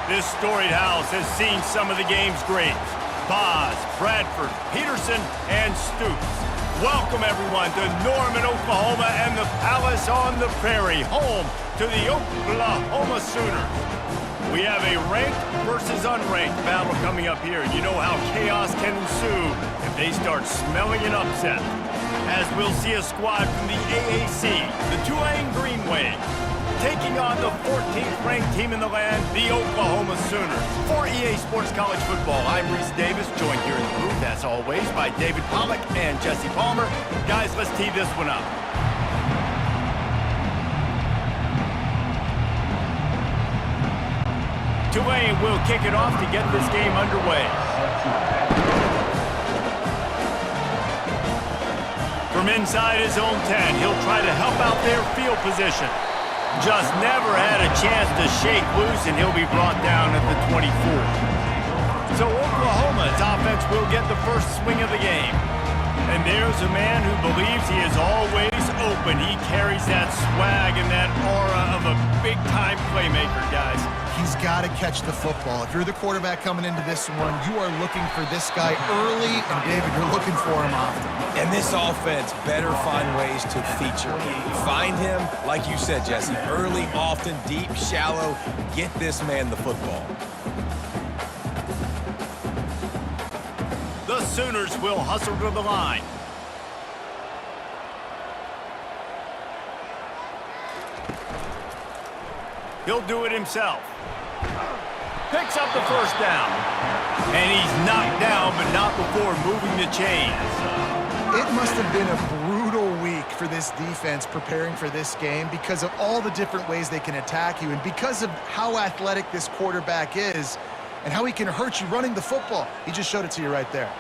This storied house has seen some of the game's greats. Boz, Bradford, Peterson, and Stoops. Welcome, everyone, to Norman, Oklahoma, and the Palace on the Prairie, home to the Oklahoma Sooners. We have a ranked versus unranked battle coming up here. You know how chaos can ensue if they start smelling an upset. As we'll see a squad from the AAC, the Tulane Green Wave, taking on the 14th ranked team in the land, the Oklahoma Sooners. For EA Sports College Football, I'm Reese Davis, joined here in the booth, as always, by David Pollack and Jesse Palmer. Guys, let's tee this one up. Tulane will kick it off to get this game underway. From inside his own 10, he'll try to help out their field position. Just never had a chance to shake loose, and he'll be brought down at the 24. So Oklahoma's offense will get the first swing of the game. And there's a man who believes he is always open. He carries that swag and that aura of a big-time playmaker, guys. He's got to catch the football. If you're the quarterback coming into this one, you are looking for this guy early, and David, you're looking for him often. And this offense better find ways to feature him. Find him, like you said, Jesse, early, often, deep, shallow. Get this man the football. The Sooners will hustle to the line. He'll do it himself. Picks up the first down. And he's knocked down, but not before moving the chains. It must have been a brutal week for this defense preparing for this game because of all the different ways they can attack you and because of how athletic this quarterback is and how he can hurt you running the football. He just showed it to you right there.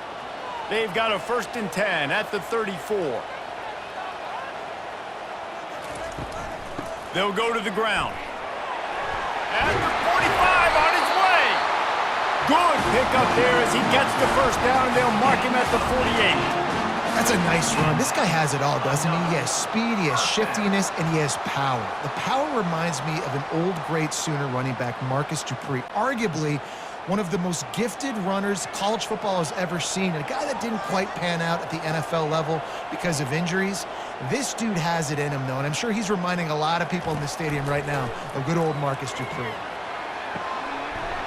They've got a 1st and 10 at the 34. They'll go to the ground. At the 45, on his way. Good pickup there as he gets the first down, and they'll mark him at the 48. That's a nice run. This guy has it all, doesn't he? He has speed, he has shiftiness, and he has power. The power reminds me of an old great Sooner running back, Marcus Dupree, arguably one of the most gifted runners college football has ever seen, and a guy that didn't quite pan out at the NFL level because of injuries. This dude has it in him, though, and I'm sure he's reminding a lot of people in the stadium right now of good old Marcus Dupree.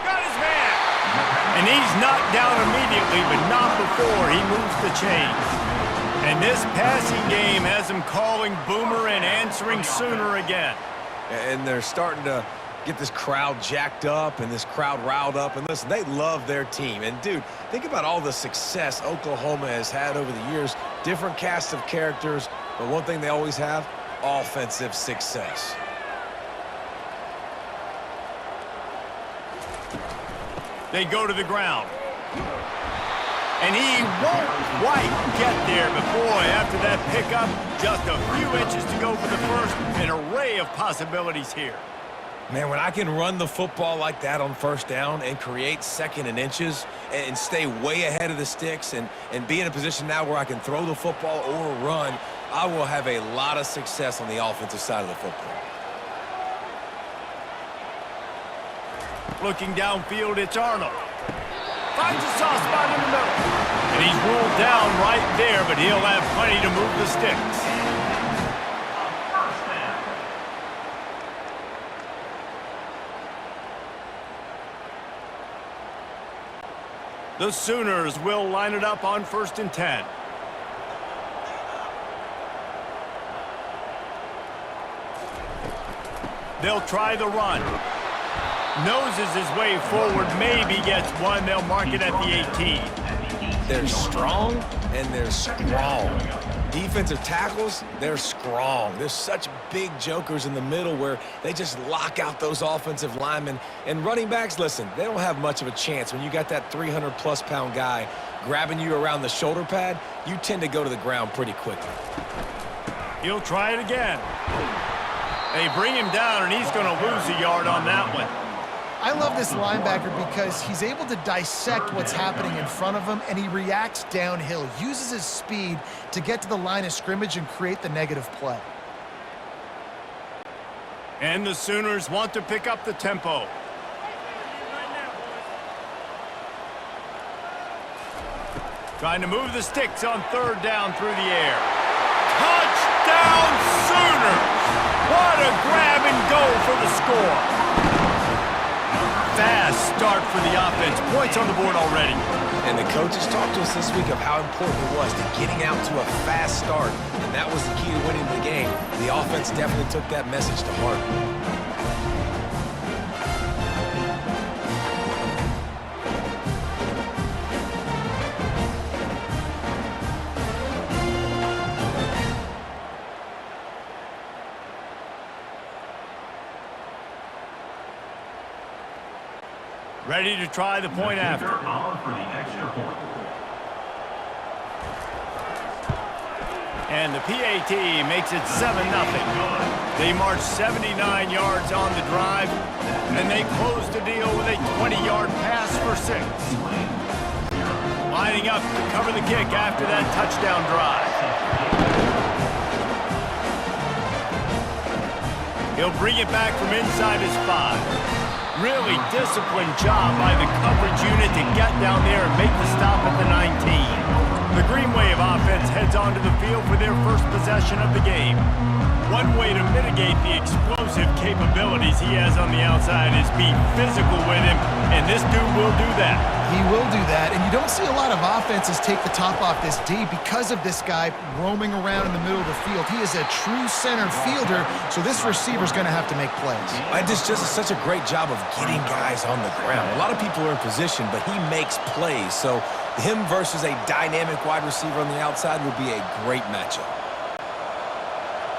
Got his man! And he's knocked down immediately, but not before he moves the chains. And this passing game has him calling Boomer and answering Sooner again. And they're starting to get this crowd jacked up and this crowd riled up. And listen, they love their team. And, dude, think about all the success Oklahoma has had over the years. Different cast of characters, but one thing they always have, offensive success. They go to the ground. And he won't quite get there, but boy, after that pickup, just a few inches to go for the first. An array of possibilities here. Man, when I can run the football like that on first down and create 2nd and inches and stay way ahead of the sticks and be in a position now where I can throw the football or run, I will have a lot of success on the offensive side of the football. Looking downfield, it's Arnold. Finds a soft spot in the middle. And he's ruled down right there, but he'll have plenty to move the sticks. The Sooners will line it up on 1st and 10. They'll try the run. Noses his way forward, maybe gets one. They'll mark it at the 18. They're strong and they're strong. Defensive tackles, they're strong. There's such big jokers in the middle where they just lock out those offensive linemen. And running backs, listen, they don't have much of a chance. When you got that 300-plus pound guy grabbing you around the shoulder pad, you tend to go to the ground pretty quickly. He'll try it again. They bring him down, and he's going to lose a yard on that one. I love this linebacker because he's able to dissect what's happening in front of him, and he reacts downhill, uses his speed to get to the line of scrimmage and create the negative play. And the Sooners want to pick up the tempo. Trying to move the sticks on third down through the air. Touchdown Sooners! What a grab and go for the score. Fast start for the offense. Points on the board already. And the coaches talked to us this week of how important it was to getting out to a fast start. And that was the key to winning the game. The offense definitely took that message to heart. Ready to try the point after. And the PAT makes it 7-0. They march 79 yards on the drive, and they close the deal with a 20-yard pass for 6. Lining up to cover the kick after that touchdown drive. He'll bring it back from inside his 5. Really disciplined job by the coverage unit to get down there and make the stop at the 19. The Green Wave offense heads onto the field for their first possession of the game. One way to mitigate the explosive capabilities he has on the outside is be physical with him, and this dude will do that. He will do that, and you don't see a lot of offenses take the top off this D because of this guy roaming around in the middle of the field. He is a true center fielder, so this receiver's going to have to make plays. This just is such a great job of getting guys on the ground. A lot of people are in position, but he makes plays, so him versus a dynamic wide receiver on the outside would be a great matchup.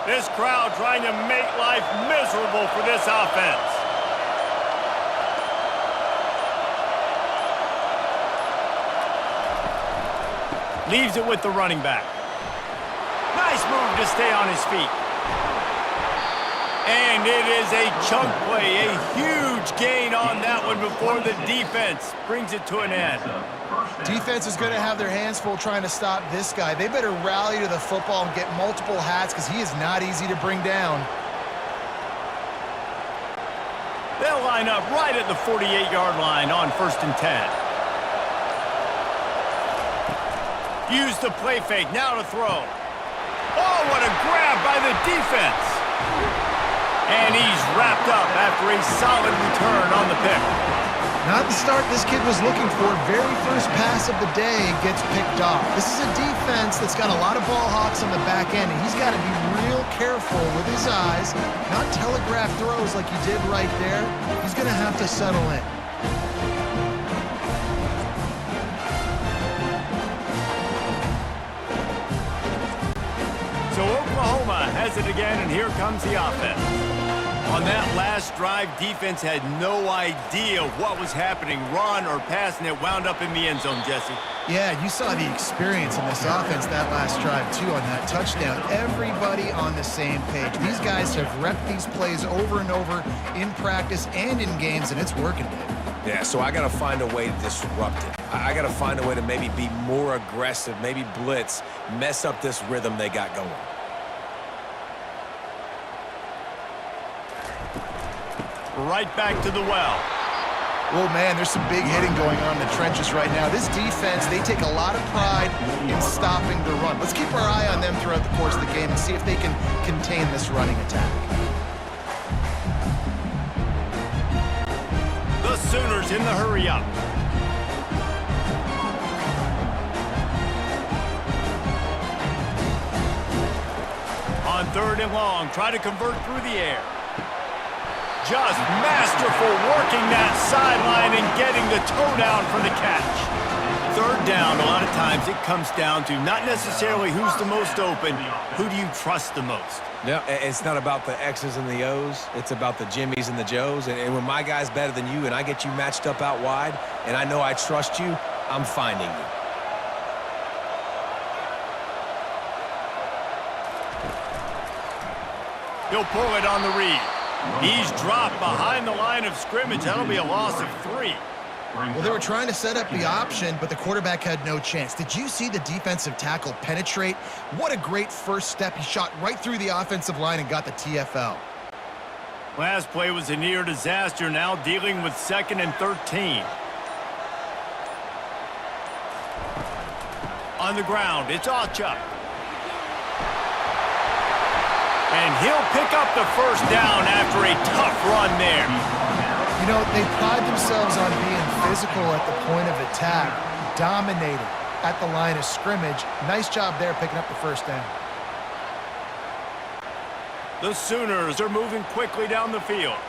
This crowd trying to make life miserable for this offense. Leaves it with the running back. Nice move to stay on his feet. And it is a chunk play, a huge gain on that one before the defense brings it to an end. Defense is going to have their hands full trying to stop this guy. They better rally to the football and get multiple hats because he is not easy to bring down. They'll line up right at the 48-yard line on 1st and 10. Use the play fake, now to throw. Oh, what a grab by the defense. And he's wrapped up after a solid return on the pick. Not the start this kid was looking for. Very first pass of the day gets picked off. This is a defense that's got a lot of ball hawks on the back end, and he's got to be real careful with his eyes, not telegraph throws like he did right there. He's going to have to settle in. So Oklahoma has it again, and here comes the offense. On that last drive, defense had no idea what was happening, run or pass, and it wound up in the end zone, Jesse. Yeah, you saw the experience in this offense that last drive, too, on that touchdown. Everybody on the same page. These guys have repped these plays over and over in practice and in games, and it's working, dude. Yeah, so I got to find a way to disrupt it. I got to find a way to maybe be more aggressive, maybe blitz, mess up this rhythm they got going. Right back to the well. Oh, man, there's some big hitting going on in the trenches right now. This defense, they take a lot of pride in stopping the run. Let's keep our eye on them throughout the course of the game and see if they can contain this running attack. The Sooners in the hurry-up. On 3rd and long, try to convert through the air. Just masterful working that sideline and getting the toe down for the catch. 3rd down, a lot of times it comes down to not necessarily who's the most open, who do you trust the most? Yeah, it's not about the X's and the O's. It's about the Jimmys and the Joes. And when my guy's better than you and I get you matched up out wide and I know I trust you, I'm finding you. He'll pull it on the read. He's dropped behind the line of scrimmage. That'll be a loss of 3. Well, they were trying to set up the option, but the quarterback had no chance. Did you see the defensive tackle penetrate? What a great first step. He shot right through the offensive line and got the TFL. Last play was a near disaster, now dealing with 2nd and 13. On the ground, it's Ocha. And he'll pick up the first down after a tough run there. You know, they pride themselves on being physical at the point of attack, dominating at the line of scrimmage. Nice job there picking up the first down. The Sooners are moving quickly down the field.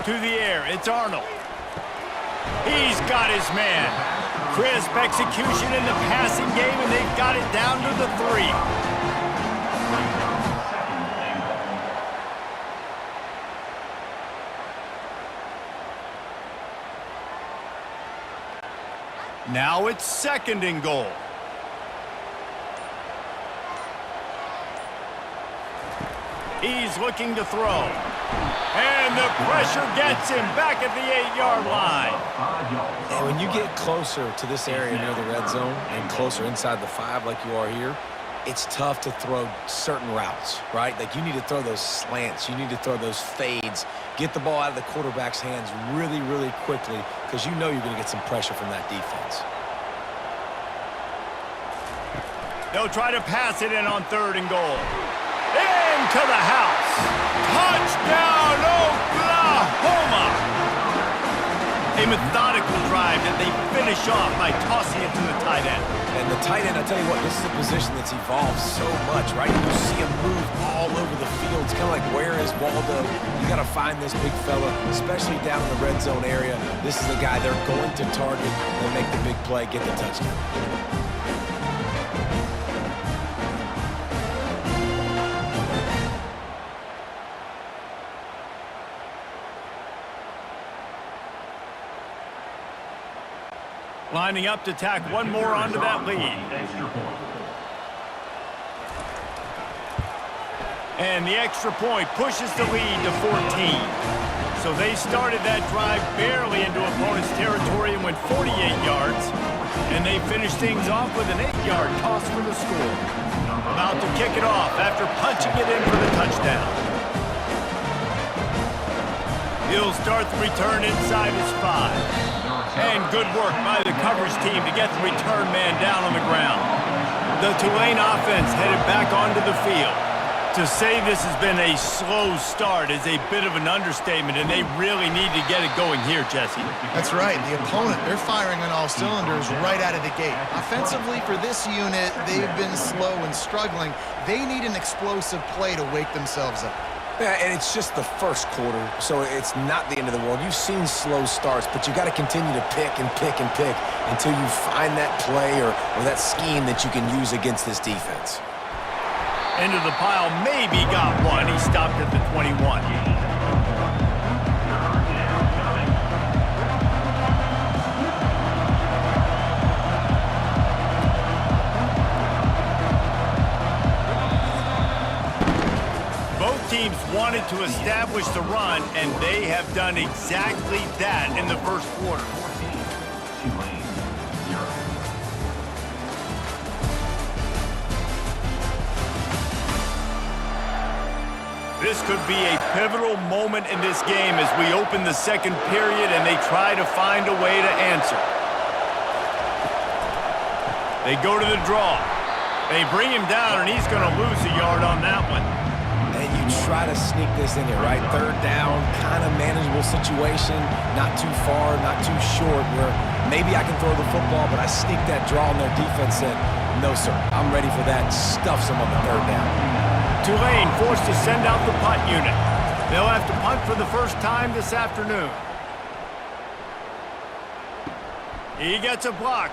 To the air, it's Arnold. He's got his man. Crisp execution in the passing game, and they've got it down to the 3. Now it's 2nd and goal. He's looking to throw. And the pressure gets him back at the 8-yard line. And when you get closer to this area near the red zone and closer inside the 5 like you are here, it's tough to throw certain routes, right? Like you need to throw those slants. You need to throw those fades. Get the ball out of the quarterback's hands really, really quickly because you know you're going to get some pressure from that defense. They'll try to pass it in on 3rd and goal. Into the house. Touchdown, Oklahoma! A methodical drive that they finish off by tossing it to the tight end. And the tight end, I tell you what, this is a position that's evolved so much, right? You see him move all over the field. It's kind of like, where is Waldo? You got to find this big fella, especially down in the red zone area. This is the guy they're going to target and make the big play, get the touchdown. Lining up to tack one more onto that lead. And the extra point pushes the lead to 14. So they started that drive barely into opponent's territory and went 48 yards. And they finished things off with an 8-yard toss for the score. About to kick it off after punching it in for the touchdown. He'll start the return inside his 5. And good work by the coverage team to get the return man down on the ground. The Tulane offense headed back onto the field. To say this has been a slow start is a bit of an understatement, and they really need to get it going here, Jesse. That's right. The opponent, they're firing on all cylinders right out of the gate. Offensively, for this unit, they've been slow and struggling. They need an explosive play to wake themselves up. Yeah, and it's just the first quarter, so it's not the end of the world. You've seen slow starts, but you got to continue to pick and pick and pick until you find that play or that scheme that you can use against this defense. Into the pile, maybe got one. He stopped at the 21. Teams wanted to establish the run, and they have done exactly that in the first quarter. This could be a pivotal moment in this game as we open the 2nd period and they try to find a way to answer. They go to the draw. They bring him down, and he's going to lose a yard on that one. And you try to sneak this in here, right? 3rd down, kind of manageable situation, not too far, not too short, where maybe I can throw the football, but I sneak that draw and their defense said, no, sir, I'm ready for that. Stuffs them on the 3rd down. Tulane forced to send out the punt unit. They'll have to punt for the first time this afternoon. He gets a block.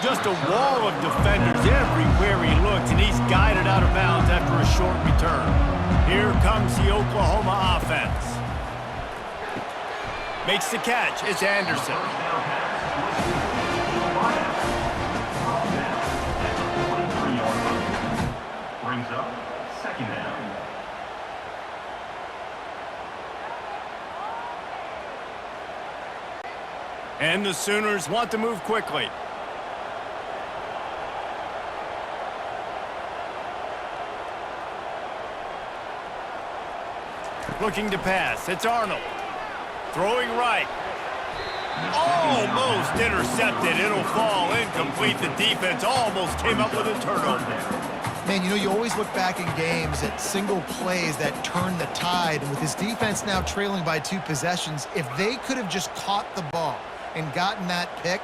Just a wall of defenders everywhere he looks, and he's guided out of bounds after a short return. Here comes the Oklahoma offense. Makes the catch. It's Anderson. Brings up 2nd down. And the Sooners want to move quickly. Looking to pass. It's Arnold. Throwing right. Almost intercepted. It'll fall incomplete. The defense almost came up with a turnover. Man, you know, you always look back in games at single plays that turn the tide. And with his defense now trailing by 2 possessions, if they could have just caught the ball and gotten that pick,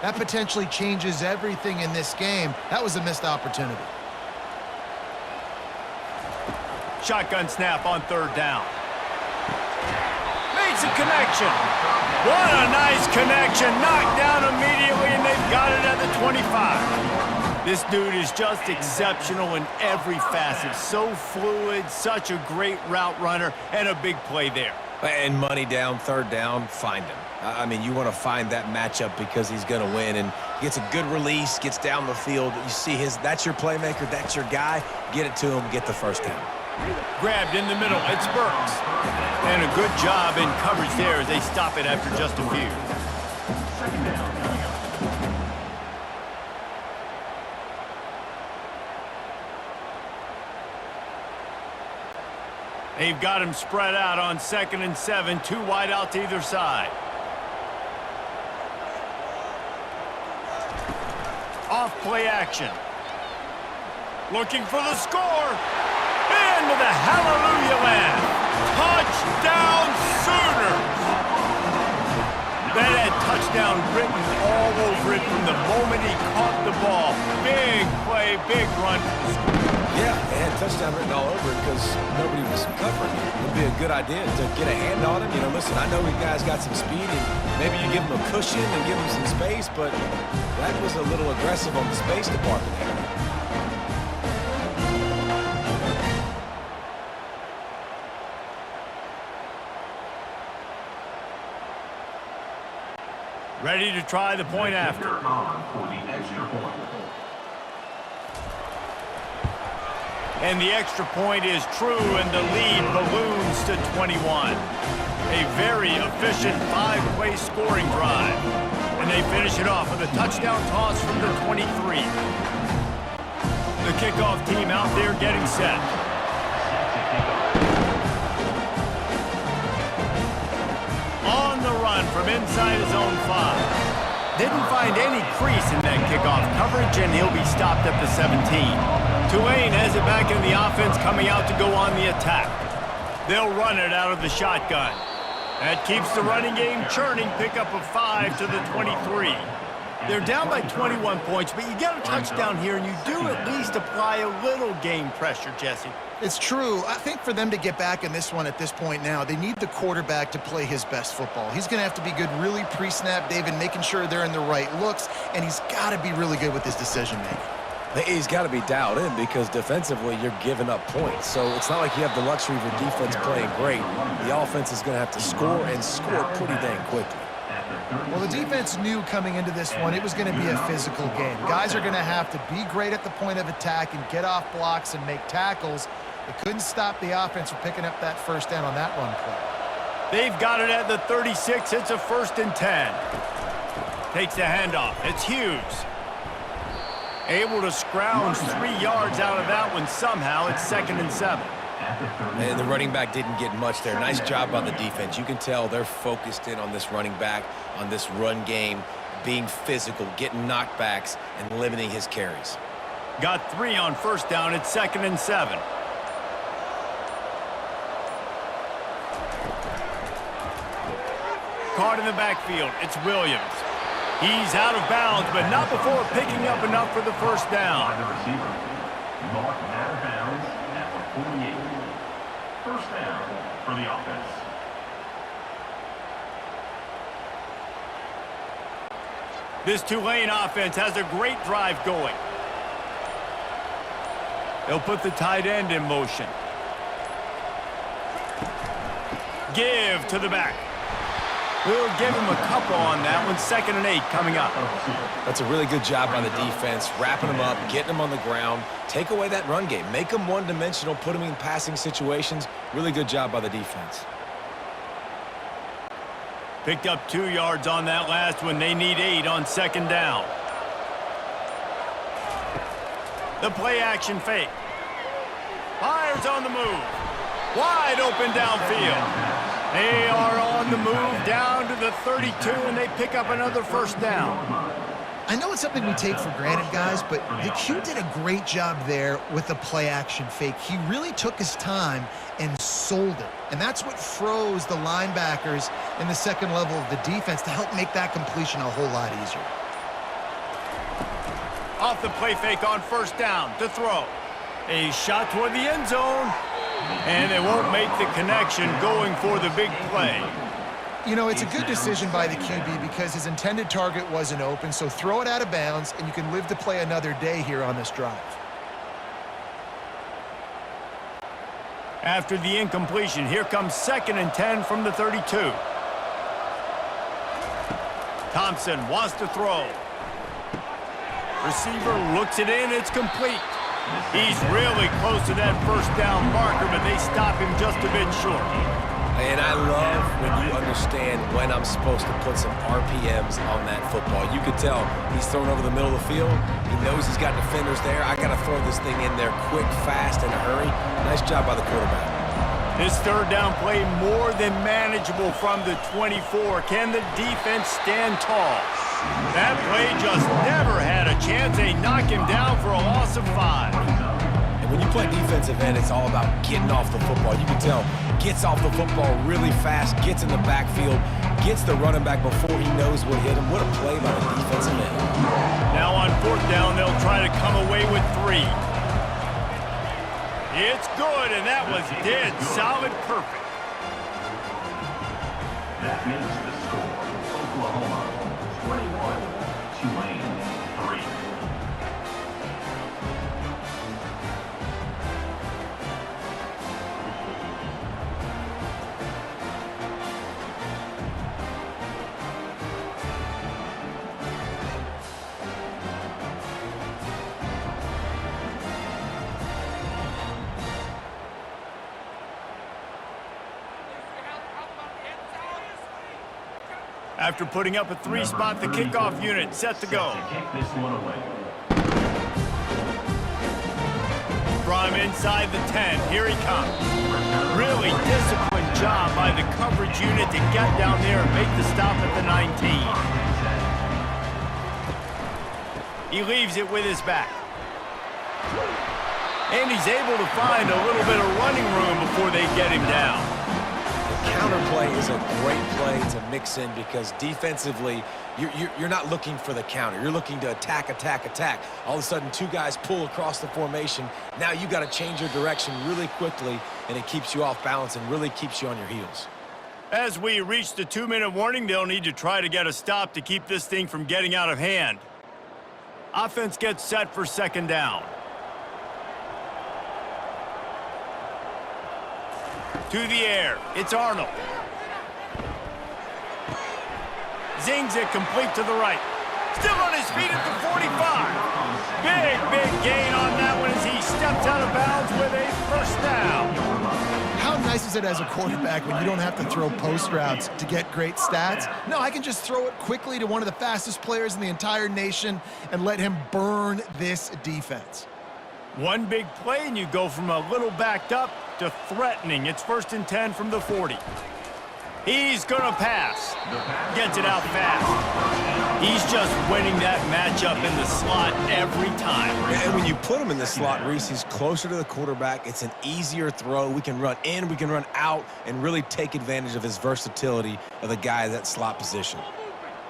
that potentially changes everything in this game. That was a missed opportunity. Shotgun snap on 3rd down. Makes a connection. What a nice connection. Knocked down immediately, and they've got it at the 25. This dude is just exceptional in every facet. So fluid, such a great route runner, and a big play there. And money down, 3rd down, find him. I mean, you want to find that matchup because he's going to win, and gets a good release, gets down the field. You see that's your playmaker, that's your guy. Get it to him, get the 1st down. Grabbed in the middle, it's Burks. And a good job in coverage there as they stop it after just a few. They've got him spread out on 2nd and 7, 2 wide out to either side. Off play action. Looking for the score. Into the hallelujah land. Touchdown Sooners! That had touchdown written all over it from the moment he caught the ball. Big play, big run. Yeah, they had touchdown written all over it because nobody was covering it. It would be a good idea to get a hand on him. You know, listen, I know you guys got some speed, and maybe you give him a cushion and give him some space, but that was a little aggressive on the space department there. Ready to try the point after. And the extra point is true, and the lead balloons to 21. A very efficient 5-play scoring drive. And they finish it off with a touchdown toss from the 23. The kickoff team out there getting set. On the run from inside his own 5. Didn't find any crease in that kickoff coverage, and he'll be stopped at the 17. Tulane has it back in the offense, coming out to go on the attack. They'll run it out of the shotgun. That keeps the running game churning. Pickup of 5 to the 23. They're down by 21 points, but you get a touchdown here, and you do at least apply a little game pressure, Jesse. It's true. I think for them to get back in this one at this point now, they need the quarterback to play his best football. He's going to have to be good really pre-snap, David, making sure they're in the right looks, and he's got to be really good with his decision-making. He's got to be dialed in because defensively you're giving up points. So it's not like you have the luxury of your defense playing great. The offense is going to have to score and score pretty dang quickly. Well, the defense knew coming into this one it was going to be a physical game. Guys are going to have to be great at the point of attack and get off blocks and make tackles. They couldn't stop the offense from picking up that 1st down on that run play. They've got it at the 36. It's a 1st and 10. Takes the handoff. It's Hughes. Able to scrounge 3 yards out of that one somehow. It's 2nd and 7. And the running back didn't get much there. Nice job by the defense. You can tell they're focused in on this running back, on this run game, being physical, getting knockbacks, and limiting his carries. Got 3 on 1st down. It's 2nd and 7. Caught in the backfield. It's Williams. He's out of bounds, but not before picking up enough for the 1st down. By the receiver, marked out of bounds at the 48. 1st down for the offense. This Tulane offense has a great drive going. They'll put the tight end in motion. Give to the back. We'll give him a couple on that one. 2nd and 8 coming up. That's a really good job by the defense, wrapping them up, getting them on the ground. Take away that run game. Make them one-dimensional, put them in passing situations. Really good job by the defense. Picked up 2 yards on that last one. They need 8 on 2nd down. The play action fake. Fires on the move. Wide open downfield. They are on the move down to the 32, and they pick up another first down. I know it's something we take for granted, guys, but the Q did a great job there with the play-action fake. He really took his time and sold it, and that's what froze the linebackers in the second level of the defense to help make that completion a whole lot easier. Off the play fake on first down to throw. A shot toward the end zone, and they won't make the connection going for the big play. You know, it's a good decision by the QB because his intended target wasn't open, so throw it out of bounds, and you can live to play another day here on this drive. After the incompletion, here comes 2nd and 10 from the 32. Thompson wants to throw. Receiver looks it in, it's complete. He's really close to that first down marker, but they stop him just a bit short. And I love when you understand when I'm supposed to put some RPMs on that football. You could tell he's thrown over the middle of the field. He knows he's got defenders there. I got to throw this thing in there quick, fast, in a hurry. Nice job by the quarterback. This third down play more than manageable from the 24. Can the defense stand tall? That play just never had a chance. They knock him down for a loss of 5. And when you play defensive end, it's all about getting off the football. You can tell, gets off the football really fast, gets in the backfield, gets the running back before he knows what hit him. What a play by the defensive end. Now on 4th down, they'll try to come away with 3. It's good, and that was dead solid perfect. That makes the score Oklahoma 21, Tulane 3. After putting up a 3-spot, the kickoff unit set to go. Kick this one away. From inside the 10, here he comes. Really disciplined job by the coverage unit to get down there and make the stop at the 19. He leaves it with his back. And he's able to find a little bit of running room before they get him down. Counterplay is a great play to mix in because defensively, you're not looking for the counter. You're looking to attack, attack, attack. All of a sudden, 2 guys pull across the formation. Now you got to change your direction really quickly, and it keeps you off balance and really keeps you on your heels. As we reach the 2-minute warning, they'll need to try to get a stop to keep this thing from getting out of hand. Offense gets set for 2nd down. To the air, it's Arnold. Zings it complete to the right. Still on his feet at the 45. Big gain on that one as he steps out of bounds with a first down. How nice is it as a quarterback when you don't have to throw post routes to get great stats? No, I can just throw it quickly to one of the fastest players in the entire nation and let him burn this defense. One big play and you go from a little backed up to threatening. It's 1st and 10 from the 40. He's gonna pass. Gets it out fast. He's just winning that matchup in the slot every time. And when you put him in the slot, Reese, he's closer to the quarterback. It's an easier throw. We can run in, we can run out, and really take advantage of his versatility of the guy at that slot position.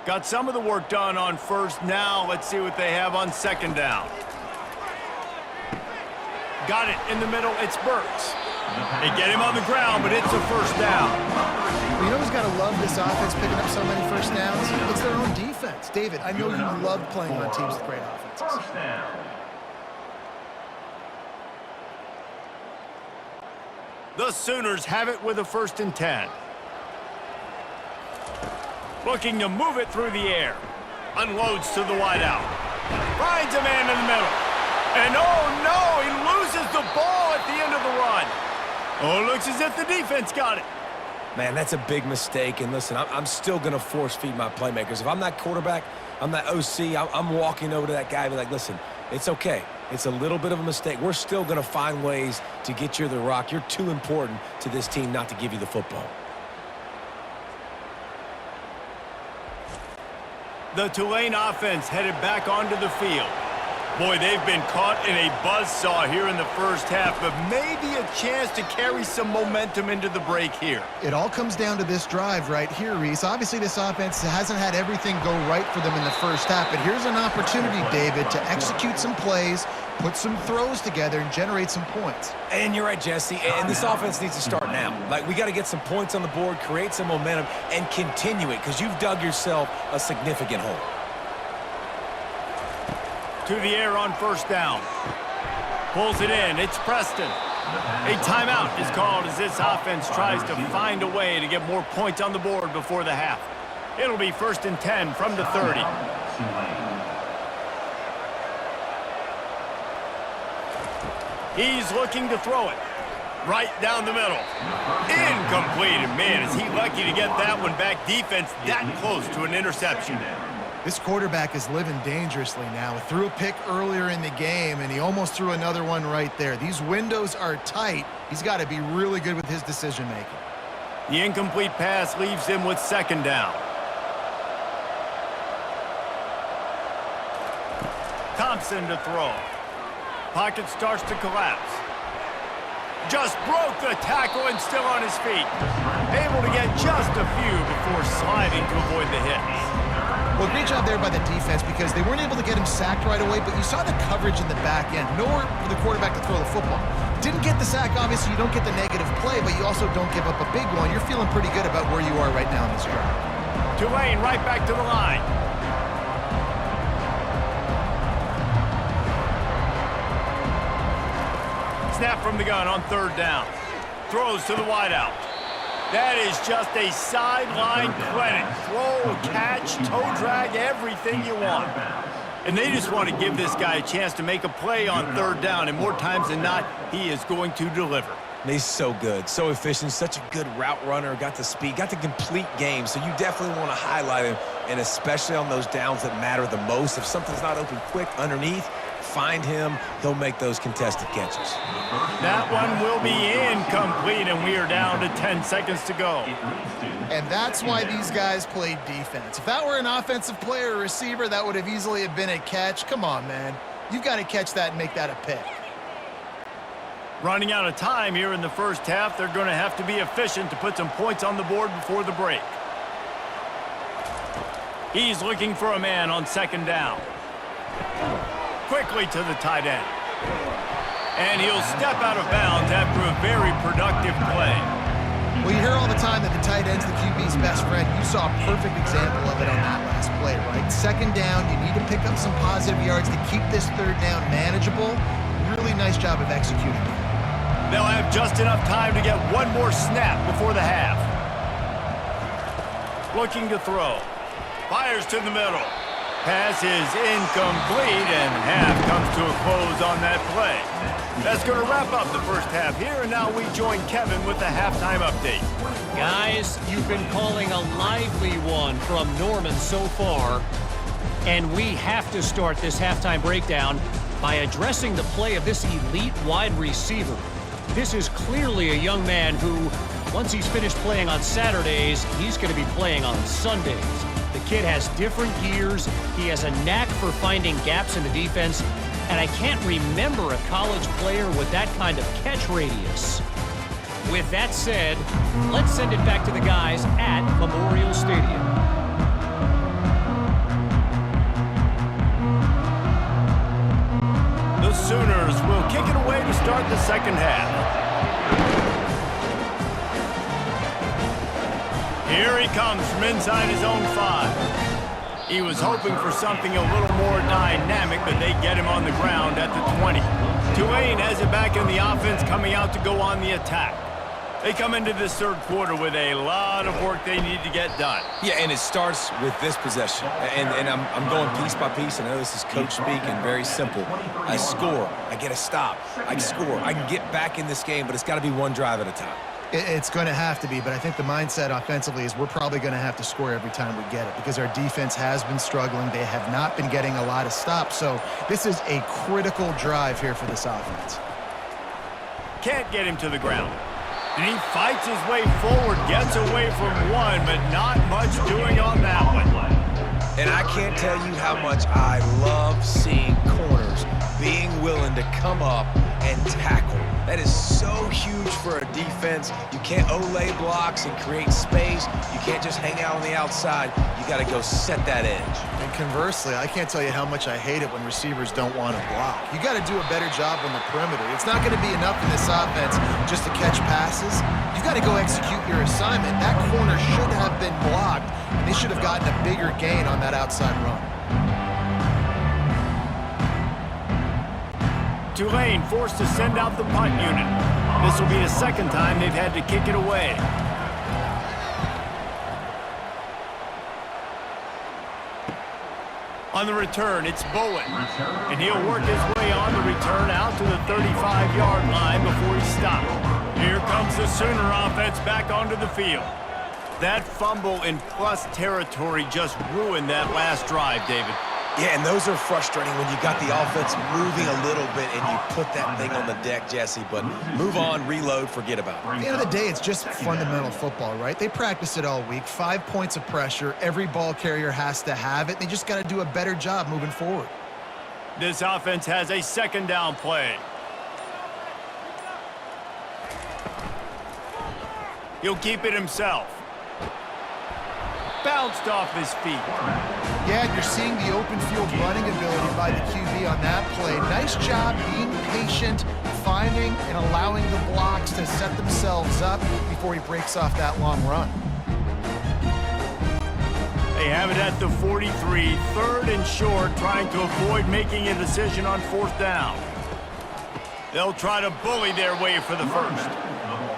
Got some of the work done on 1st. Now let's see what they have on 2nd down. Got it in the middle. It's Burks. They get him on the ground, but it's a first down. You know who's got to love this offense picking up so many first downs? It's their own defense. David, I know you love playing on teams with great offenses. First down. The Sooners have it with a 1st and 10. Looking to move it through the air. Unloads to the wideout. Finds a man in the middle. And oh no, he loses the ball at the end of the run. Oh, it looks as if the defense got it. Man, that's a big mistake. And listen, I'm still going to force feed my playmakers. If I'm that quarterback, I'm that OC, I'm walking over to that guy and be like, listen, it's okay. It's a little bit of a mistake. We're still going to find ways to get you the rock. You're too important to this team not to give you the football. The Tulane offense headed back onto the field. Boy, they've been caught in a buzzsaw here in the first half, but maybe a chance to carry some momentum into the break here. It all comes down to this drive right here, Reese. Obviously, this offense hasn't had everything go right for them in the first half, but here's an opportunity, David, to execute some plays, put some throws together, and generate some points. And you're right, Jesse, and this offense needs to start now. Like, we got to get some points on the board, create some momentum, and continue it, because you've dug yourself a significant hole. To the air on first down. Pulls it in. It's Preston. A timeout is called as this offense tries to find a way to get more points on the board before the half. It'll be 1st and 10 from the 30. He's looking to throw it. Right down the middle. Incomplete. And man, is he lucky to get that one back. Defense that close to an interception. This quarterback is living dangerously now. He threw a pick earlier in the game, and he almost threw another one right there. These windows are tight. He's got to be really good with his decision-making. The incomplete pass leaves him with 2nd down. Thompson to throw. Pocket starts to collapse. Just broke the tackle and still on his feet. Able to get just a few before sliding to avoid the hits. Well, great job there by the defense because they weren't able to get him sacked right away, but you saw the coverage in the back end. Nowhere for the quarterback to throw the football. Didn't get the sack, obviously. You don't get the negative play, but you also don't give up a big one. You're feeling pretty good about where you are right now in this drive. Tulane right back to the line. Snap from the gun on 3rd down. Throws to the wideout. That is just a sideline clinic. Throw, catch, toe drag, everything you want. And they just want to give this guy a chance to make a play on 3rd down, and more times than not, he is going to deliver. He's so good, so efficient, such a good route runner, got the speed, got the complete game, so you definitely want to highlight him, and especially on those downs that matter the most. If something's not open quick underneath, find him, he'll make those contested catches. That one will be incomplete, and we are down to 10 seconds to go. And that's why these guys played defense. If that were an offensive player or receiver, that would have easily have been a catch. Come on, man. You've got to catch that and make that a pick. Running out of time here in the first half, they're going to have to be efficient to put some points on the board before the break. He's looking for a man on 2nd down. Quickly to the tight end. And he'll step out of bounds after a very productive play. Well, you hear all the time that the tight end's the QB's best friend. You saw a perfect example of it on that last play, right? 2nd down, you need to pick up some positive yards to keep this 3rd down manageable. Really nice job of executing that. They'll have just enough time to get one more snap before the half. Looking to throw. Fires to the middle. Pass is incomplete, and half comes to a close on that play. That's going to wrap up the first half here, and now we join Kevin with the halftime update. Guys, you've been calling a lively one from Norman so far, and we have to start this halftime breakdown by addressing the play of this elite wide receiver. This is clearly a young man who, once he's finished playing on Saturdays, he's going to be playing on Sundays. The kid has different gears. He has a knack for finding gaps in the defense, and I can't remember a college player with that kind of catch radius. With that said, let's send it back to the guys at Memorial Stadium. The Sooners will kick it away to start the second half. Here he comes from inside his own 5. He was hoping for something a little more dynamic, but they get him on the ground at the 20. Tulane has it back in the offense, coming out to go on the attack. They come into this 3rd quarter with a lot of work they need to get done. Yeah, and it starts with this possession. And I'm going piece by piece. I know this is coach speak and very simple. I score. I get a stop. I score. I can get back in this game, but it's got to be one drive at a time. It's going to have to be, but I think the mindset offensively is we're probably going to have to score every time we get it because our defense has been struggling. They have not been getting a lot of stops, so this is a critical drive here for this offense. Can't get him to the ground. And he fights his way forward, gets away from one, but not much doing on that one. And I can't tell you how much I love seeing corners being willing to come up and tackle. That is so huge for a defense. You can't olay blocks and create space. You can't just hang out on the outside. You got to go set that edge. And conversely, I can't tell you how much I hate it when receivers don't want to block. You got to do a better job on the perimeter. It's not going to be enough in this offense just to catch passes. You got to go execute your assignment. That corner should have been blocked, and they should have gotten a bigger gain on that outside run. Tulane forced to send out the punt unit. This will be the second time they've had to kick it away. On the return, it's Bowen. And he'll work his way on the return out to the 35-yard line before he's stopped. Here comes the Sooner offense back onto the field. That fumble in plus territory just ruined that last drive, David. Yeah, and those are frustrating when you got the offense moving a little bit and you put that thing on the deck, Jesse. But move on, reload, forget about it. At the end of the day, it's just fundamental football, right? They practice it all week. 5 points of pressure. Every ball carrier has to have it. They just got to do a better job moving forward. This offense has a second down play. He'll keep it himself. Bounced off his feet. Yeah, you're seeing the open field running ability by the QB on that play. Nice job being patient, finding and allowing the blocks to set themselves up before he breaks off that long run. They have it at the 43, third and short, trying to avoid making a decision on fourth down. They'll try to bully their way for the first.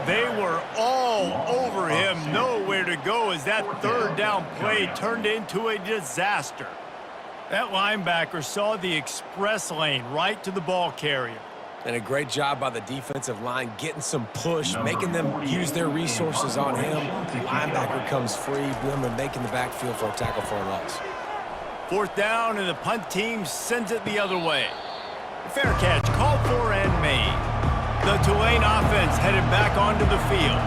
They were all over him, nowhere to go as that third down play turned into a disaster. That linebacker saw the express lane right to the ball carrier. And a great job by the defensive line getting some push, making them use their resources on him. The linebacker comes free, boom, and making the backfield for a tackle for a loss. Fourth down, and the punt team sends it the other way. Fair catch, called for and made. The Tulane offense headed back onto the field.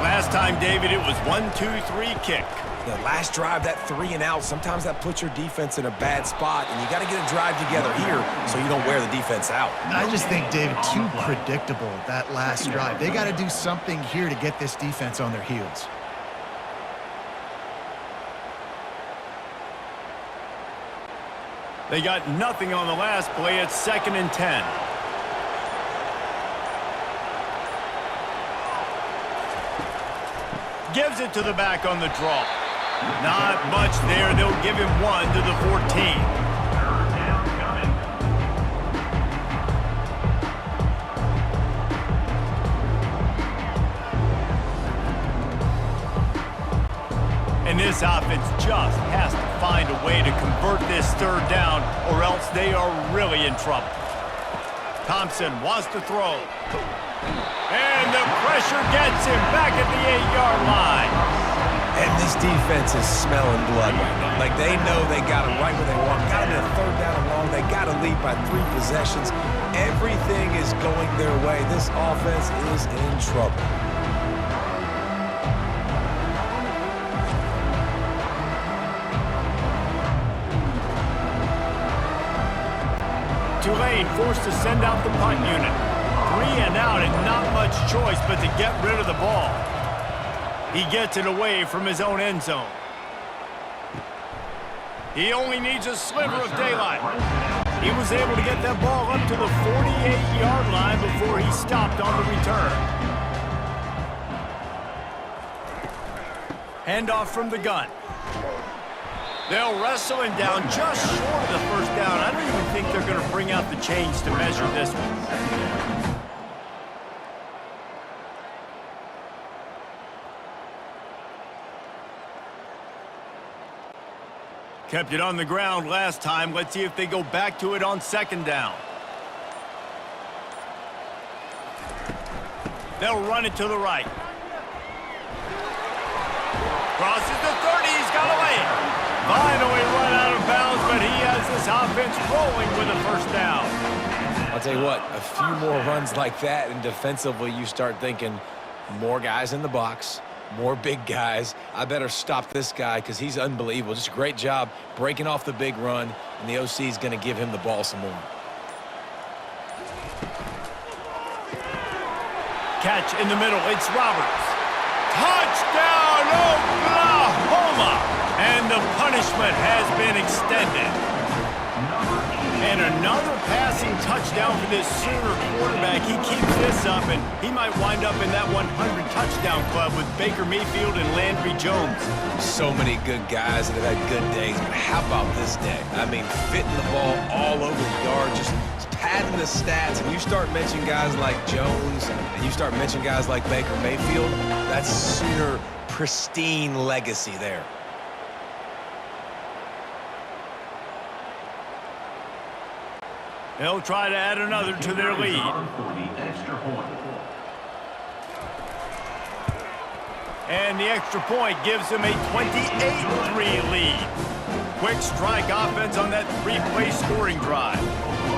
Last time, David, it was 1-2-3 kick. The last drive, that 3 and out, sometimes that puts your defense in a bad spot, and you got to get a drive together here so you don't wear the defense out. I just think, David, too predictable, that last drive. They got to do something here to get this defense on their heels. They got nothing on the last play. It's 2nd and 10. Gives it to the back on the draw. Not much there. They'll give him 1 to the 14. And this offense just has to find a way to convert this third down, or else they are really in trouble. Thompson wants to throw. And the pressure gets him back at the 8-yard line. And this defense is smelling blood right now. Like, they know they got it right where they want. Got it in a third down and long. They got to lead by 3 possessions. Everything is going their way. This offense is in trouble. Tulane forced to send out the punt unit. 3 and out and not much choice but to get rid of the ball. He gets it away from his own end zone. He only needs a sliver of daylight. He was able to get that ball up to the 48-yard line before he stopped on the return. Handoff from the gun. They'll wrestle him down just short of the first down. I don't even think they're going to bring out the chains to measure this one. Kept it on the ground last time. Let's see if they go back to it on 2nd down. They'll run it to the right. Crosses the 30. He's got a lane. Finally run out of bounds, but he has this offense rolling with a first down. I'll tell you what, a few more runs like that, and defensively you start thinking more guys in the box, more big guys. I better stop this guy because he's unbelievable. Just a great job breaking off the big run, and the OC is going to give him the ball some more. Catch in the middle. It's Roberts. Touchdown, Oklahoma! And the punishment has been extended. And another passing touchdown for this Sooner quarterback. He keeps this up, and he might wind up in that 100 touchdown club with Baker Mayfield and Landry Jones. So many good guys that have had good days, but how about this day? I mean, fitting the ball all over the yard, just padding the stats, and you start mentioning guys like Jones, and you start mentioning guys like Baker Mayfield, that's Sooner pristine legacy there. They'll try to add another to their lead. And the extra point gives them a 28-3 lead. Quick strike offense on that three-play scoring drive.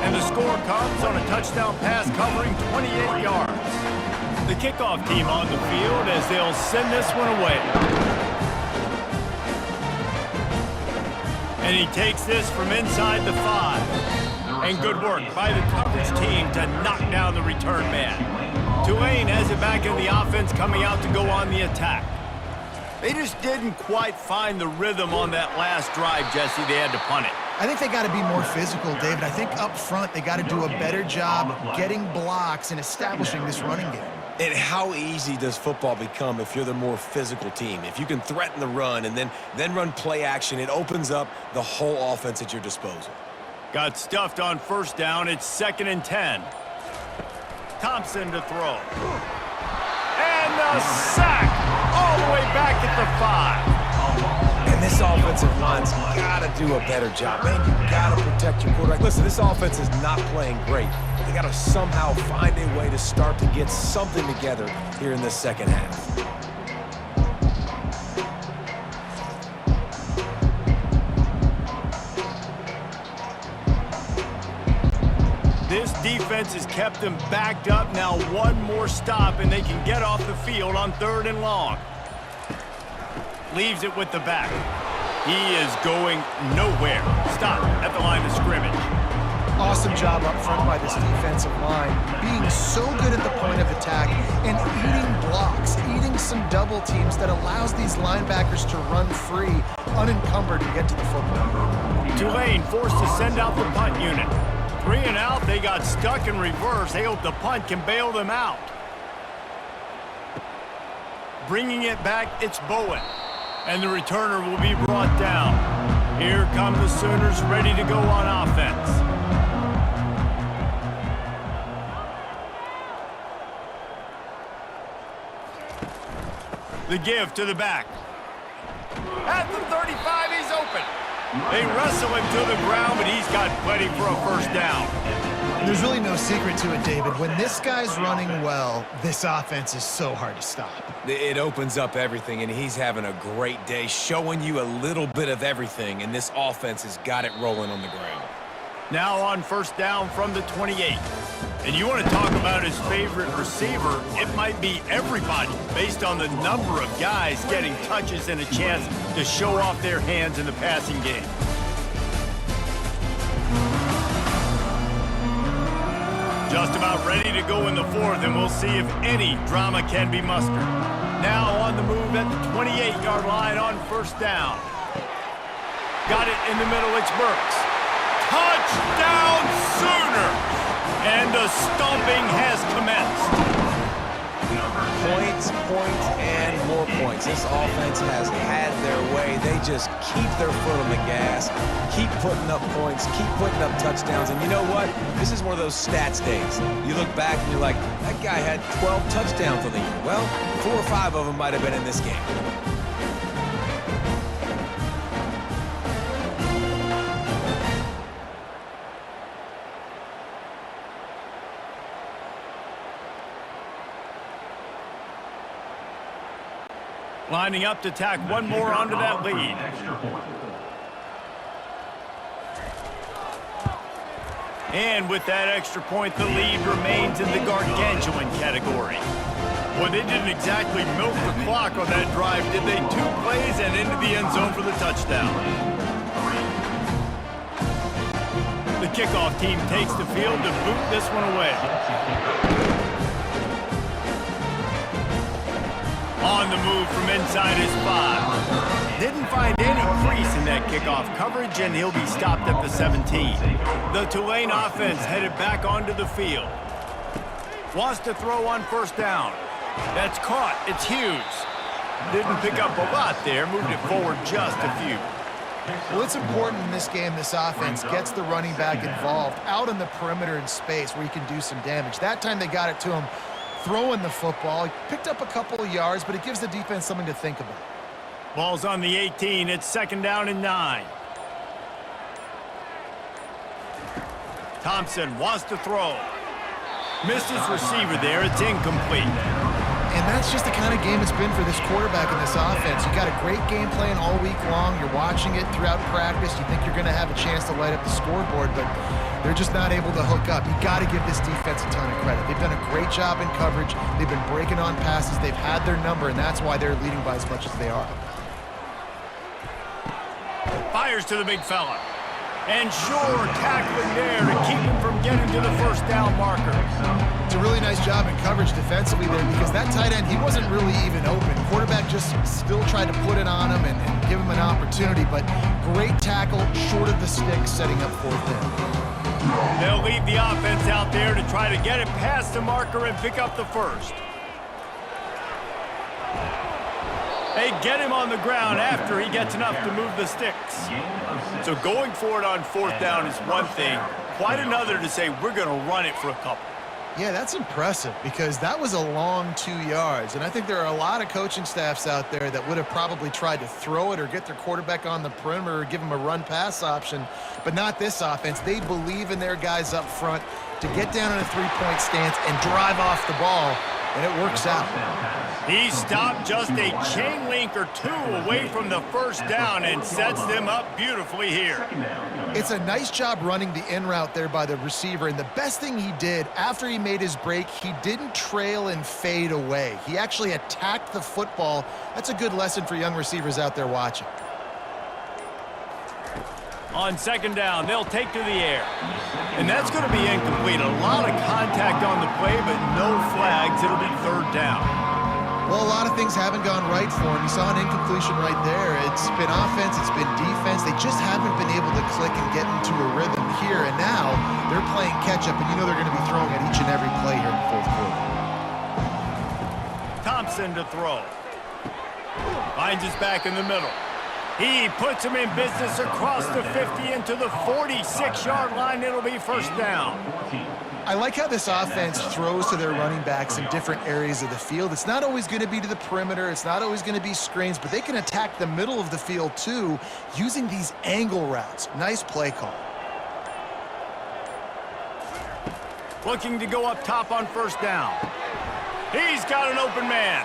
And the score comes on a touchdown pass covering 28 yards. The kickoff team on the field as they'll send this one away. And he takes this from inside the 5. And good work by the coverage team to knock down the return man. Tulane has it back in the offense, coming out to go on the attack. They just didn't quite find the rhythm on that last drive, Jesse. They had to punt it. I think they got to be more physical, David. I think up front they got to do a better job getting blocks and establishing this running game. And how easy does football become if you're the more physical team? If you can threaten the run and then run play action, it opens up the whole offense at your disposal. Got stuffed on first down. It's 2nd and 10. Thompson to throw. And the sack all the way back at the 5. And this offensive line's got to do a better job. Man, you got to protect your quarterback. Listen, this offense is not playing great. They got to somehow find a way to start to get something together here in the second half. This defense has kept them backed up. Now one more stop, and they can get off the field on 3rd and long. Leaves it with the back. He is going nowhere. Stop at the line of scrimmage. Awesome job up front by this defensive line, being so good at the point of attack and eating blocks, eating some double teams that allows these linebackers to run free, unencumbered, and get to the football. Tulane forced to send out the punt unit. 3 and out, they got stuck in reverse. They hope the punt can bail them out. Bringing it back, it's Bowen. And the returner will be brought down. Here come the Sooners ready to go on offense. The give to the back. At the 35, he's open. They wrestle him to the ground, but he's got plenty for a first down. There's really no secret to it, David. When this guy's running well, this offense is so hard to stop. It opens up everything, and he's having a great day, showing you a little bit of everything, and this offense has got it rolling on the ground. Now on first down from the 28. And you want to talk about his favorite receiver, it might be everybody based on the number of guys getting touches and a chance to show off their hands in the passing game. Just about ready to go in the 4th, and we'll see if any drama can be mustered. Now on the move at the 28-yard line on first down. Got it in the middle, it's Burks. Touchdown Sooners! And the stomping has commenced. Points, and more points. This offense has had their way. They just keep their foot on the gas, keep putting up points, keep putting up touchdowns. And you know what? This is one of those stats days. You look back and you're like, that guy had 12 touchdowns on the year. Well, 4 or 5 of them might have been in this game. Lining up to tack one more onto that lead. Extra point. And with that extra point, the lead remains in the gargantuan category. Well, they didn't exactly milk the clock on that drive, did they? 2 plays and into the end zone for the touchdown. The kickoff team takes the field to boot this one away. On the move from inside his 5. Didn't find any crease in that kickoff coverage, and he'll be stopped at the 17. The Tulane offense headed back onto the field. Wants to throw on first down. That's caught. It's Hughes. Didn't pick up a lot there. Moved it forward just a few. Well, it's important in this game this offense gets the running back involved out on the perimeter in space where he can do some damage. That time they got it to him throwing the football. He picked up a couple of yards, but it gives the defense something to think about. Ball's on the 18. It's 2nd down and 9. Thompson wants to throw. Missed his receiver there. It's incomplete. And that's just the kind of game it's been for this quarterback in this offense. You got a great game plan all week long. You're watching it throughout practice. You think you're going to have a chance to light up the scoreboard, but they're just not able to hook up. You got to give this defense a ton of credit. They've done a great job in coverage. They've been breaking on passes. They've had their number, and that's why they're leading by as much as they are. Fires to the big fella. And sure, tackling there to keep him from getting to the first down marker. It's a really nice job in coverage defensively there because that tight end, he wasn't really even open. Quarterback just still tried to put it on him and give him an opportunity, but great tackle, short of the stick, setting up 4th down. They'll leave the offense out there to try to get it past the marker and pick up the first. They get him on the ground after he gets enough to move the sticks. So going for it on 4th down is one thing, quite another to say we're going to run it for a couple. Yeah, that's impressive because that was a long 2 yards. And I think there are a lot of coaching staffs out there that would have probably tried to throw it or get their quarterback on the perimeter or give him a run-pass option, but not this offense. They believe in their guys up front to get down in a 3-point stance and drive off the ball, and it works out. He stopped just a chain link or 2 away from the first down and sets them up beautifully here. It's a nice job running the in route there by the receiver, and the best thing he did after he made his break, he didn't trail and fade away. He actually attacked the football. That's a good lesson for young receivers out there watching. On 2nd down, they'll take to the air. And that's going to be incomplete. A lot of contact on the play, but no flags. It'll be 3rd down. Well, a lot of things haven't gone right for him. You saw an incompletion right there. It's been offense, it's been defense. They just haven't been able to click and get into a rhythm here. And now they're playing catch-up, and you know they're going to be throwing at each and every play here in the 4th quarter. Thompson to throw. Finds his back in the middle. He puts him in business across the 50 into the 46-yard line. It'll be 1st down. I like how this offense throws to their running backs in different areas of the field. It's not always going to be to the perimeter. It's not always going to be screens, but they can attack the middle of the field too using these angle routes. Nice play call. Looking to go up top on 1st down. He's got an open man.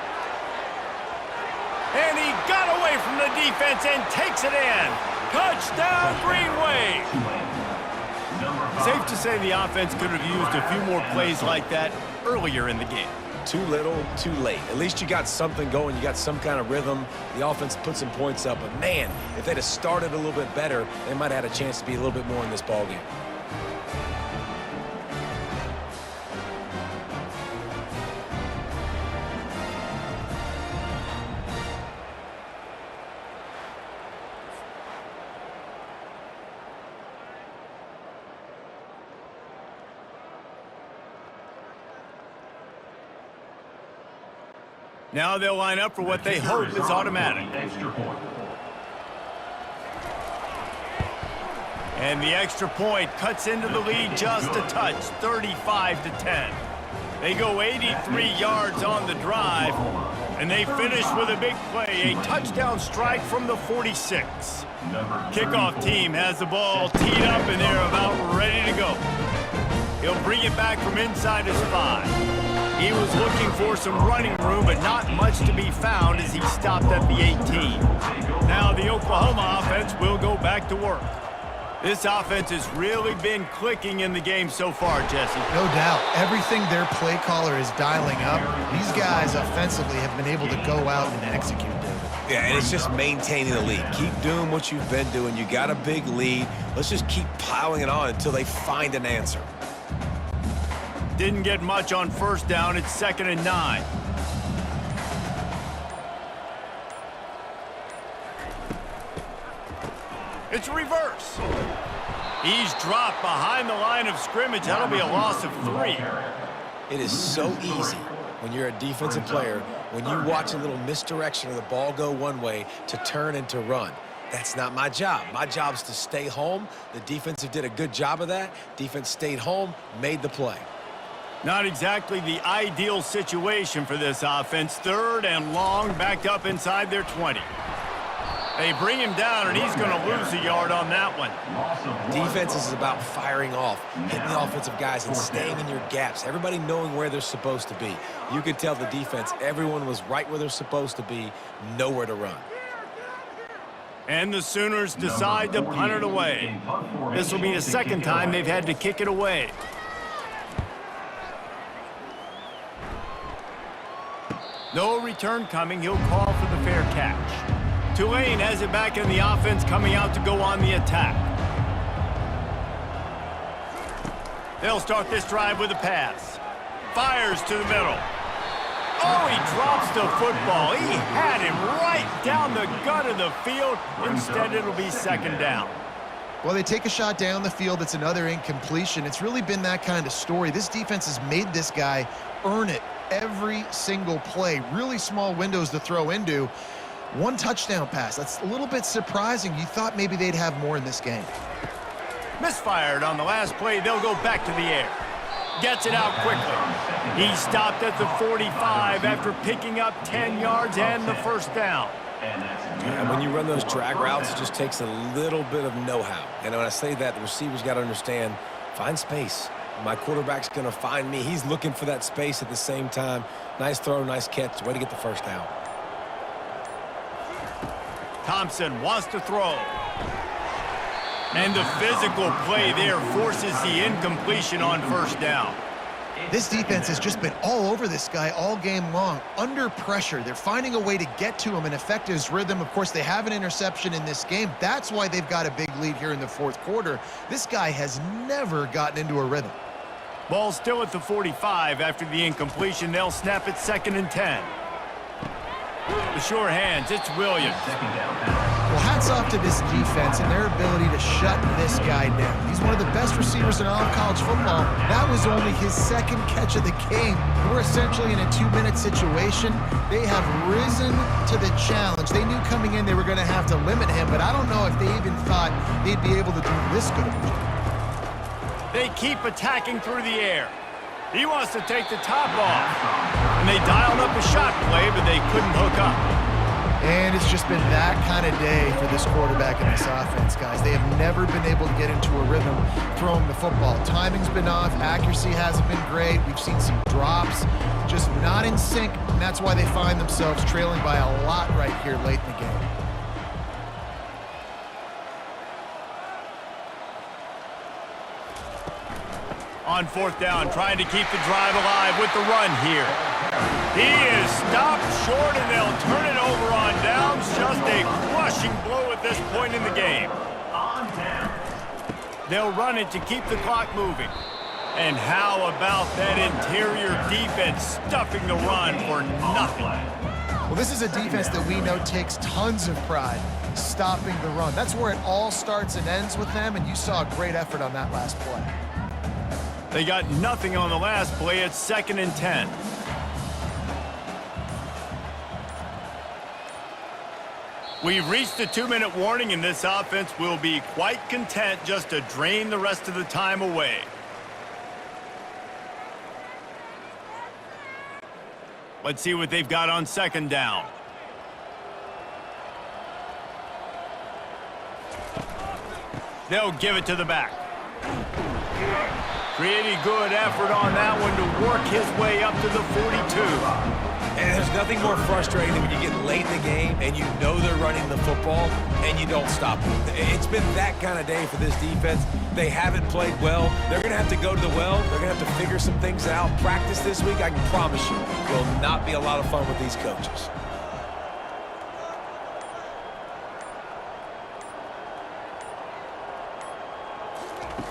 And he got away from the defense and takes it in. Touchdown, Green Wave. Safe to say the offense could have used a few more plays like that earlier in the game. Too little, too late. At least you got something going. You got some kind of rhythm. The offense put some points up. But, man, if they'd have started a little bit better, they might have had a chance to be a little bit more in this ballgame. Now they'll line up for what they hope is automatic. And the extra point cuts into the lead just a touch, 35-10. They go 83 yards on the drive, and they finish with a big play, a touchdown strike from the 46. Kickoff team has the ball teed up, and they're about ready to go. He'll bring it back from inside his 5. He was looking for some running room, but not much to be found as he stopped at the 18. Now the Oklahoma offense will go back to work. This offense has really been clicking in the game so far, Jesse. No doubt. Everything their play caller is dialing up, these guys offensively have been able to go out and execute, David. Yeah, and it's just maintaining the lead. Keep doing what you've been doing. You got a big lead. Let's just keep piling it on until they find an answer. Didn't get much on first down. It's 2nd and 9. It's reverse. He's dropped behind the line of scrimmage. That'll be a loss of 3. It is so easy when you're a defensive player, when you watch a little misdirection of the ball go one way to turn and to run. That's not my job. My job is to stay home. The defensive did a good job of that. Defense stayed home, made the play. Not exactly the ideal situation for this offense. 3rd and long, backed up inside their 20. They bring him down, and he's going to lose a yard on that one. Defense is about firing off, hitting the offensive guys, and staying in your gaps. Everybody knowing where they're supposed to be. You could tell the defense, everyone was right where they're supposed to be, nowhere to run. And the Sooners decide to punt it away. This will be the 2nd time they've had to kick it away. No return coming. He'll call for the fair catch. Tulane has it back in the offense, coming out to go on the attack. They'll start this drive with a pass. Fires to the middle. Oh, he drops the football. He had him right down the gut of the field. Instead, it'll be 2nd down. Well, they take a shot down the field. It's another incompletion. It's really been that kind of story. This defense has made this guy earn it every single play. Really small windows to throw into. 1 touchdown pass. That's a little bit surprising. You thought maybe they'd have more in this game. Misfired on the last play. They'll go back to the air. Gets it out quickly. He stopped at the 45 after picking up 10 yards and the 1st down. And when you run those drag routes, it just takes a little bit of know-how. And when I say that, the receivers got to understand, find space. My quarterback's going to find me. He's looking for that space at the same time. Nice throw, nice catch. Way to get the 1st down. Thompson wants to throw. And the physical play there forces the incompletion on 1st down. This defense has just been all over this guy all game long. Under pressure, they're finding a way to get to him and affect his rhythm. Of course, they have an interception in this game. That's why they've got a big lead here in the 4th quarter. This guy has never gotten into a rhythm. Ball still at the 45 after the incompletion. They'll snap it 2nd and 10. The sure hands, it's Williams. Well, hats off to this defense and their ability to shut this guy down. He's one of the best receivers in all of college football. That was only his 2nd catch of the game. We're essentially in a 2-minute situation. They have risen to the challenge. They knew coming in they were going to have to limit him, but I don't know if they even thought they'd be able to do this good of a job. They keep attacking through the air. He wants to take the top off. And they dialed up a shot play, but they couldn't hook up. And it's just been that kind of day for this quarterback and this offense, guys. They have never been able to get into a rhythm throwing the football. Timing's been off. Accuracy hasn't been great. We've seen some drops, just not in sync, and that's why they find themselves trailing by a lot right here late in the game. On 4th down, trying to keep the drive alive with the run here. He is stopped short, and they'll turn it over on downs. Just a crushing blow at this point in the game. They'll run it to keep the clock moving. And how about that interior defense stuffing the run for nothing? Well, this is a defense that we know takes tons of pride stopping the run. That's where it all starts and ends with them, and you saw a great effort on that last play. They got nothing on the last play. It's 2nd and 10. We've reached the 2-minute warning, and this offense will be quite content just to drain the rest of the time away. Let's see what they've got on 2nd down. They'll give it to the back. Pretty good effort on that one to work his way up to the 42. And there's nothing more frustrating than when you get late in the game and you know they're running the football and you don't stop them. It's been that kind of day for this defense. They haven't played well. They're going to have to go to the well. They're going to have to figure some things out. Practice this week, I can promise you, will not be a lot of fun with these coaches.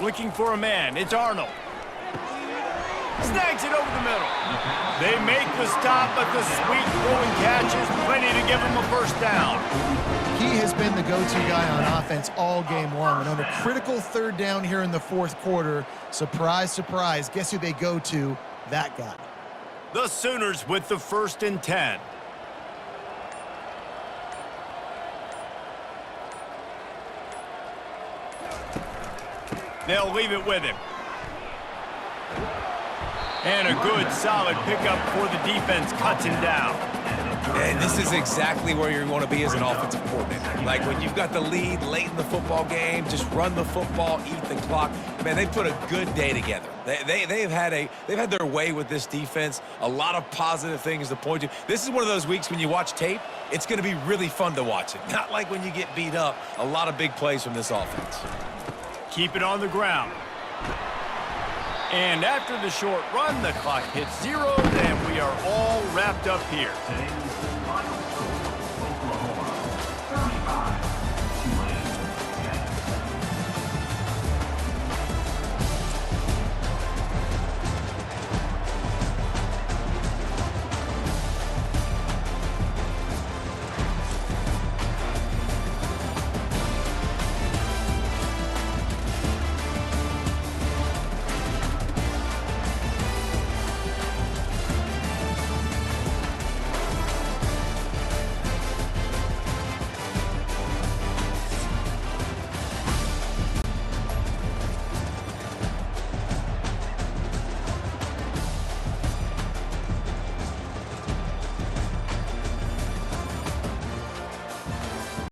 Looking for a man. It's Arnold. Snags it over the middle. They make the stop, but the sweet throwing catch is plenty to give him a first down. He has been the go-to guy on offense all game long. And on a critical third down here in the fourth quarter, surprise, surprise, guess who they go to? That guy. The Sooners with the 1st and 10. They'll leave it with him. And a good, solid pickup before the defense cuts him down. And this is exactly where you want to be as an offensive coordinator. Like when you've got the lead late in the football game, just run the football, eat the clock. Man, they put a good day together. They've had their way with this defense. A lot of positive things to point to. This is one of those weeks when you watch tape, it's going to be really fun to watch it. Not like when you get beat up. A lot of big plays from this offense. Keep it on the ground. And after the short run, the clock hits 0, and we are all wrapped up here.